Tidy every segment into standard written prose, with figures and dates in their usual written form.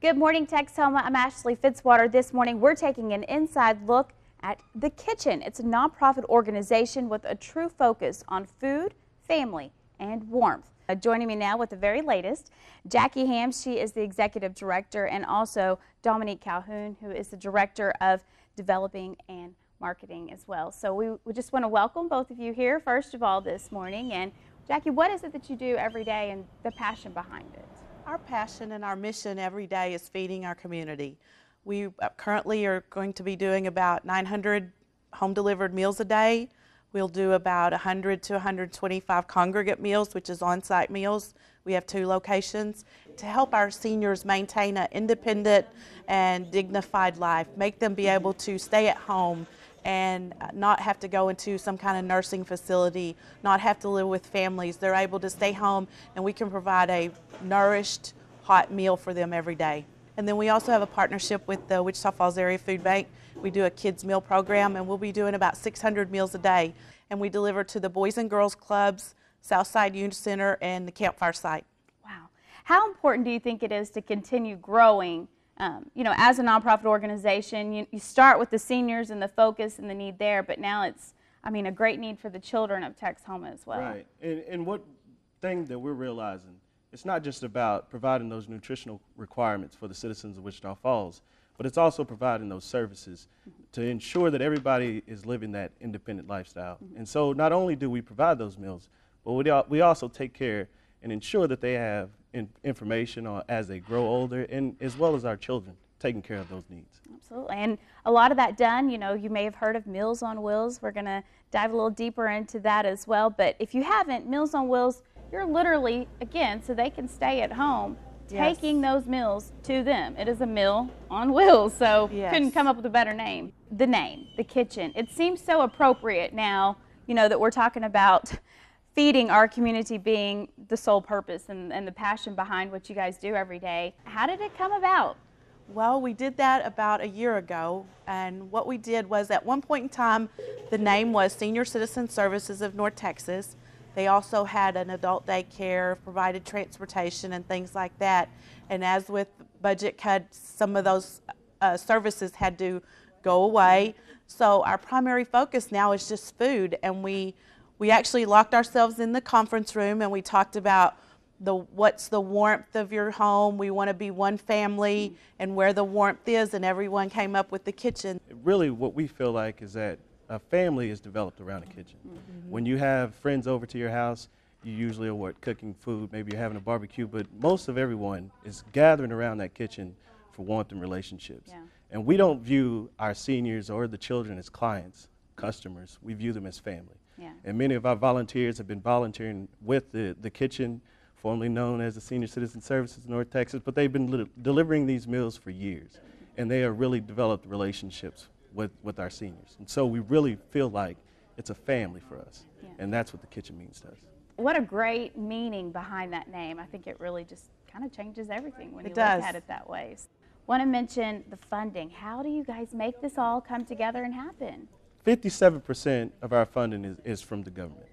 Good morning, Texoma. I'm Ashley Fitzwater. This morning, we're taking an inside look at The Kitchen. It's a nonprofit organization with a true focus on food, family, and warmth. Joining me now with the very latest, Jackie Ham. She is the executive director, and also Dominique Calhoun, who is the director of developing and marketing as well. So we just want to welcome both of you here, first of all, this morning. And Jackie, what is it that you do every day and the passion behind it? Our passion and our mission every day is feeding our community. We currently are going to be doing about 900 home-delivered meals a day. We'll do about 100 to 125 congregate meals, which is on-site meals. We have 2 locations to help our seniors maintain an independent and dignified life, make them be able to stay at home and not have to go into some kind of nursing facility, not have to live with families. They're able to stay home, and we can provide a nourished, hot meal for them every day. And then we also have a partnership with the Wichita Falls Area Food Bank. We do a kids meal program, and we'll be doing about 600 meals a day. And we deliver to the Boys and Girls Clubs, Southside Youth Center, and the Campfire site. Wow. How important do you think it is to continue growing? As a nonprofit organization, you start with the seniors and the focus and the need there, but now it's, a great need for the children of Texoma as well. Right. And what thing that we're realizing, it's not just about providing those nutritional requirements for the citizens of Wichita Falls, but it's also providing those services to ensure that everybody is living that independent lifestyle. And so not only do we provide those meals, but we also take care and ensure that they have information on as they grow older, and as well as our children, taking care of those needs. Absolutely. And a lot of that done, you may have heard of Meals on Wheels. We're going to dive a little deeper into that as well. But if you haven't, Meals on Wheels, you're literally, again, so they can stay at home, taking those meals to them. It is a meal on wheels, so couldn't come up with a better name. The name, The Kitchen, it seems so appropriate now, that we're talking about feeding our community being the sole purpose and the passion behind what you guys do every day. How did it come about? Well, we did that about a year ago, and what we did was at one point in time, the name was Senior Citizen Services of North Texas. They also had an adult daycare, provided transportation and things like that. And as with budget cuts, some of those services had to go away. So our primary focus now is just food, and we actually locked ourselves in the conference room and we talked about what's the warmth of your home. We want to be one family and where the warmth is, and everyone came up with the kitchen. Really what we feel like is that a family is developed around a kitchen. When you have friends over to your house, you usually are cooking food, maybe you're having a barbecue, but most of everyone is gathering around that kitchen for warmth and relationships. And we don't view our seniors or the children as clients, customers. We view them as family. And many of our volunteers have been volunteering with the kitchen, formerly known as the Senior Citizen Services of North Texas, but they've been delivering these meals for years, and they have really developed relationships with our seniors. And so we really feel like it's a family for us, and that's what the kitchen means to us. What a great meaning behind that name. I think it really just kind of changes everything when you look at it that way. Want to mention the funding. How do you guys make this all come together and happen? 57% of our funding is from the government,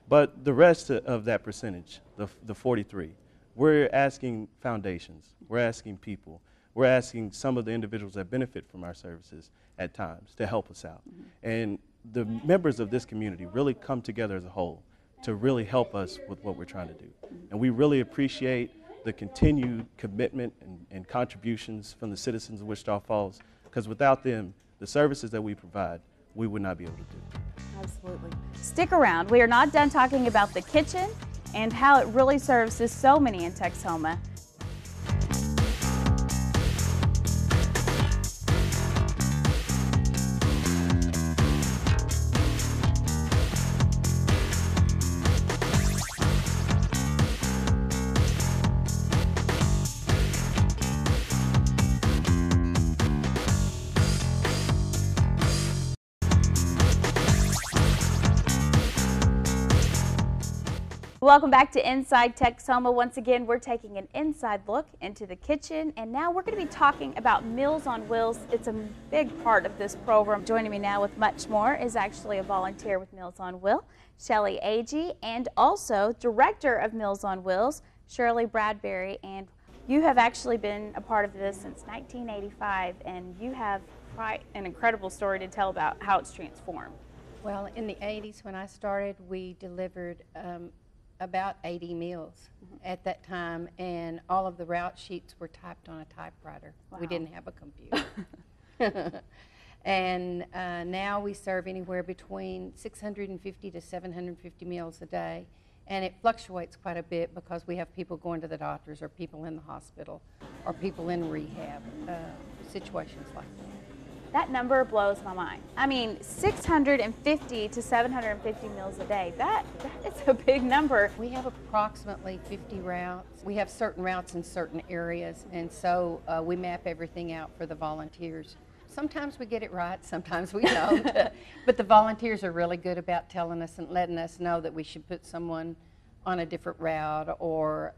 but the rest of that percentage, the 43, we're asking foundations, we're asking people, we're asking some of the individuals that benefit from our services at times to help us out. And the members of this community really come together as a whole to really help us with what we're trying to do. And we really appreciate the continued commitment and contributions from the citizens of Wichita Falls, because without them, the services that we provide, we would not be able to do. Absolutely. Stick around. We are not done talking about the kitchen and how it really services so many in Texoma. Welcome back to Inside Texoma. Once again, we're taking an inside look into the kitchen, and now we're going to be talking about Meals on Wheels. It's a big part of this program. Joining me now with much more is actually a volunteer with Meals on Wheels, Shelly Agee, and also Director of Meals on Wheels, Shirley Bradbury. And You have actually been a part of this since 1985, and you have quite an incredible story to tell about how it's transformed. Well, in the 80s when I started, we delivered about 80 meals at that time, and all of the route sheets were typed on a typewriter. Wow. We didn't have a computer. And now we serve anywhere between 650 to 750 meals a day, and it fluctuates quite a bit because we have people going to the doctors or people in the hospital or people in rehab, situations like that. That number blows my mind. I mean, 650 to 750 meals a day, that is a big number. We have approximately 50 routes. We have certain routes in certain areas, and so we map everything out for the volunteers. Sometimes we get it right, sometimes we don't. But the volunteers are really good about telling us and letting us know that we should put someone on a different route or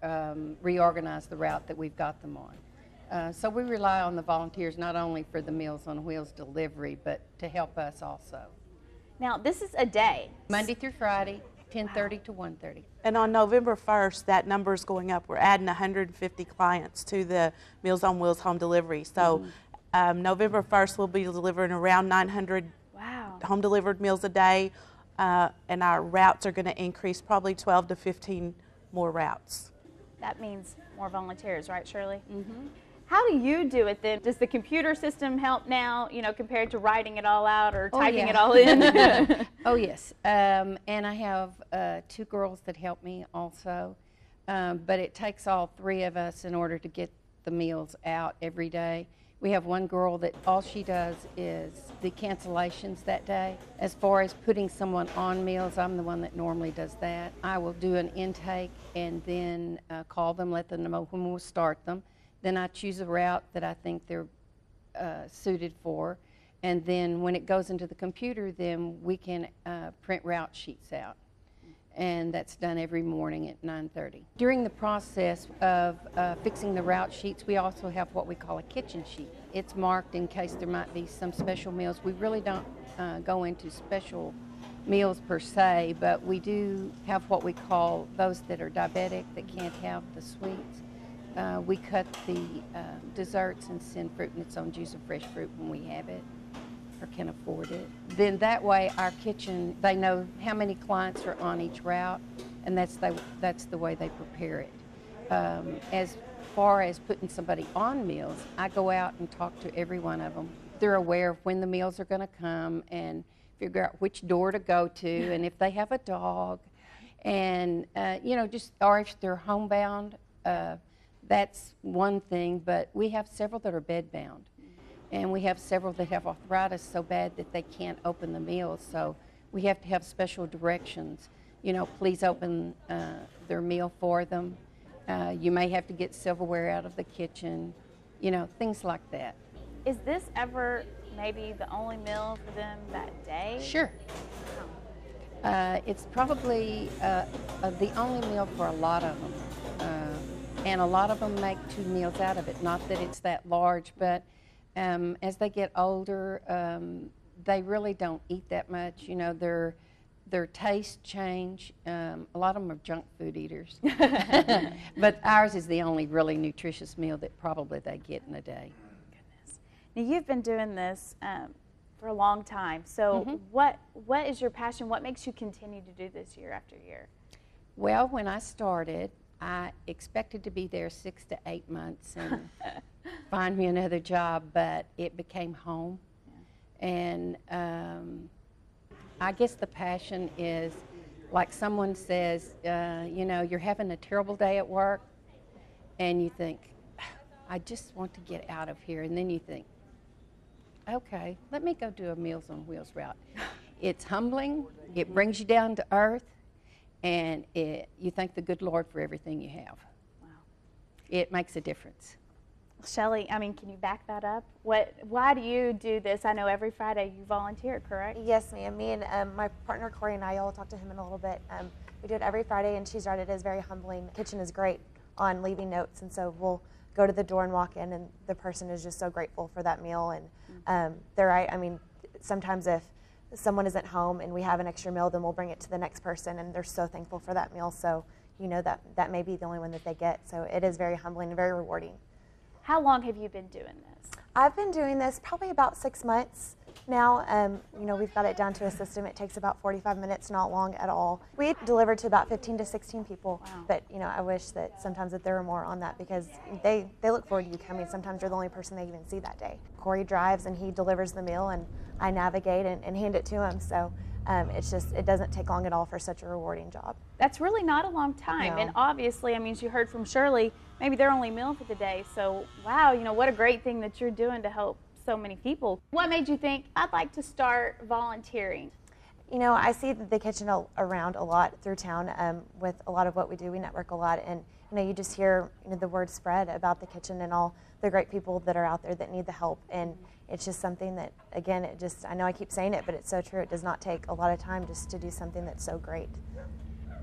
reorganize the route that we've got them on. So we rely on the volunteers not only for the Meals on Wheels delivery, but to help us also. Now, this is a day. Monday through Friday, 10:30 to 1:30. And on November 1st, that number is going up. We're adding 150 clients to the Meals on Wheels home delivery. So November 1st, we'll be delivering around 900 home delivered meals a day, and our routes are going to increase probably 12 to 15 more routes. That means more volunteers, right, Shirley? Mm-hmm. How do you do it then? Does the computer system help now, you know, compared to writing it all out or typing it all in? Oh, yes. And I have 2 girls that help me also. But it takes all 3 of us in order to get the meals out every day. We have one girl that all she does is the cancellations that day. As far as putting someone on meals, I'm the one that normally does that. I will do an intake and then call them, let them know when we'll start them. Then I choose a route that I think they're suited for. And then when it goes into the computer, then we can print route sheets out. And that's done every morning at 9:30. During the process of fixing the route sheets, we also have what we call a kitchen sheet. It's marked in case there might be some special meals. We really don't go into special meals per se, but we do have what we call those that are diabetic that can't have the sweets. We cut the desserts and send fruit and its own juice of fresh fruit when we have it or can afford it. Then that way our kitchen, they know how many clients are on each route, and that's the way they prepare it. As far as putting somebody on meals, I go out and talk to every one of them. They're aware of when the meals are going to come and figure out which door to go to and if they have a dog and, you know, just, or if they're homebound. That's one thing, but we have several that are bedbound, and we have several that have arthritis so bad that they can't open the meals, so we have to have special directions. You know, please open their meal for them. You may have to get silverware out of the kitchen, you know, things like that. Is this ever maybe the only meal for them that day? Sure. It's probably the only meal for a lot of them. And a lot of them make 2 meals out of it. Not that it's that large, but as they get older, they really don't eat that much. You know, their tastes change. A lot of them are junk food eaters. But ours is the only really nutritious meal that probably they get in a day. Goodness. Now, you've been doing this for a long time. So what is your passion? What makes you continue to do this year after year? Well, when I started, I expected to be there 6 to 8 months and find me another job, but it became home. Yeah. And I guess the passion is, like someone says, you know, you're having a terrible day at work, and you think, I just want to get out of here. And then you think, okay, let me go do a Meals on Wheels route. It's humbling, it brings you down to earth, and you thank the good Lord for everything you have. Wow. It makes a difference. Shelley, I mean, can you back that up? Why do you do this? I know every Friday you volunteer, correct? Yes, ma'am. Me and my partner Corey and I'll talk to him in a little bit. We do it every Friday, and she's right, it is very humbling. The kitchen is great on leaving notes, and so we'll go to the door and walk in, and the person is just so grateful for that meal. And they're right. I mean, sometimes if someone isn't home and we have an extra meal, then we'll bring it to the next person, and they're so thankful for that meal. So you know that may be the only one that they get. So it is very humbling and very rewarding. How long have you been doing this? I've been doing this probably about 6 months now. You know, we've got it down to a system. It takes about 45 minutes, not long at all. We deliver to about 15 to 16 people. Wow. But, you know, I wish that sometimes that there were more on that, because they look forward to you coming. Sometimes you're the only person they even see that day. Corey drives and he delivers the meal, and I navigate and hand it to him. So it doesn't take long at all for such a rewarding job. That's really not a long time. No. And obviously, I mean, as you heard from Shirley, maybe their only meal for the day. So, wow, you know, what a great thing that you're doing to help so many people. What made you think, I'd like to start volunteering? You know, I see the kitchen around a lot through town with a lot of what we do. We network a lot, and you know, you just hear, you know, the word spread about the kitchen and all the great people that are out there that need the help. And it's just something that, again, I know I keep saying it, but it's so true. It does not take a lot of time just to do something that's so great.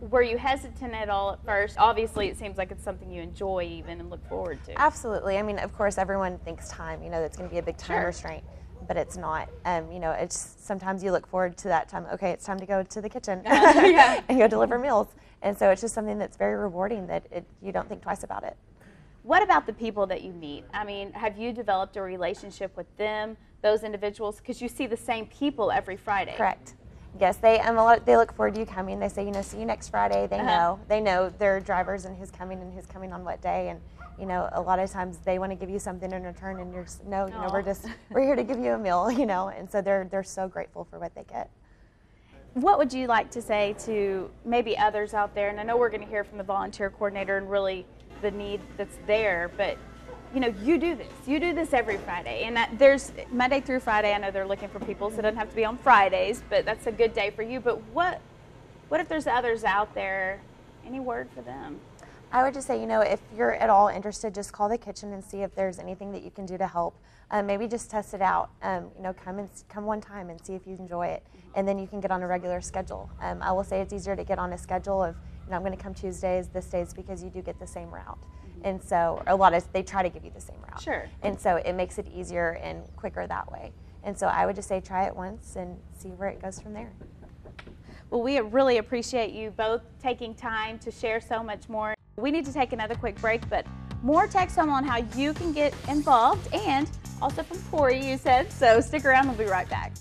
Were you hesitant at all at first? Obviously, it seems like it's something you enjoy even and look forward to. Absolutely. I mean, of course, everyone thinks time, you know, that's going to be a big time restraint, but it's not. You know, it's sometimes you look forward to that time. Okay, it's time to go to the kitchen and go deliver meals. And so it's just something that's very rewarding that you don't think twice about it. What about the people that you meet? I mean, have you developed a relationship with them, those individuals? Because you see the same people every Friday. Correct. Yes, they look forward to you coming. They say, you know, see you next Friday. They know their drivers and who's coming on what day. And you know, a lot of times they want to give you something in return, and you're no, you know, we're here to give you a meal, you know. And so they're so grateful for what they get. What would you like to say to maybe others out there? And I know we're going to hear from the volunteer coordinator and really the need that's there, but you know, you do this every Friday, and there's Monday through Friday. I know they're looking for people, so it doesn't have to be on Fridays, but that's a good day for you. But what if there's others out there? Any word for them? I would just say, you know, if you're at all interested, just call the kitchen and see if there's anything that you can do to help. Maybe just test it out. You know, come one time and see if you enjoy it, and then you can get on a regular schedule. I will say it's easier to get on a schedule of, you know, I'm going to come Tuesdays, this days, because you do get the same route. And so they try to give you the same route. Sure. And so it makes it easier and quicker that way. And so I would just say try it once and see where it goes from there. Well, we really appreciate you both taking time to share so much more. We need to take another quick break, but more Texoma on how you can get involved, and also from Corey, you said. So stick around, we'll be right back.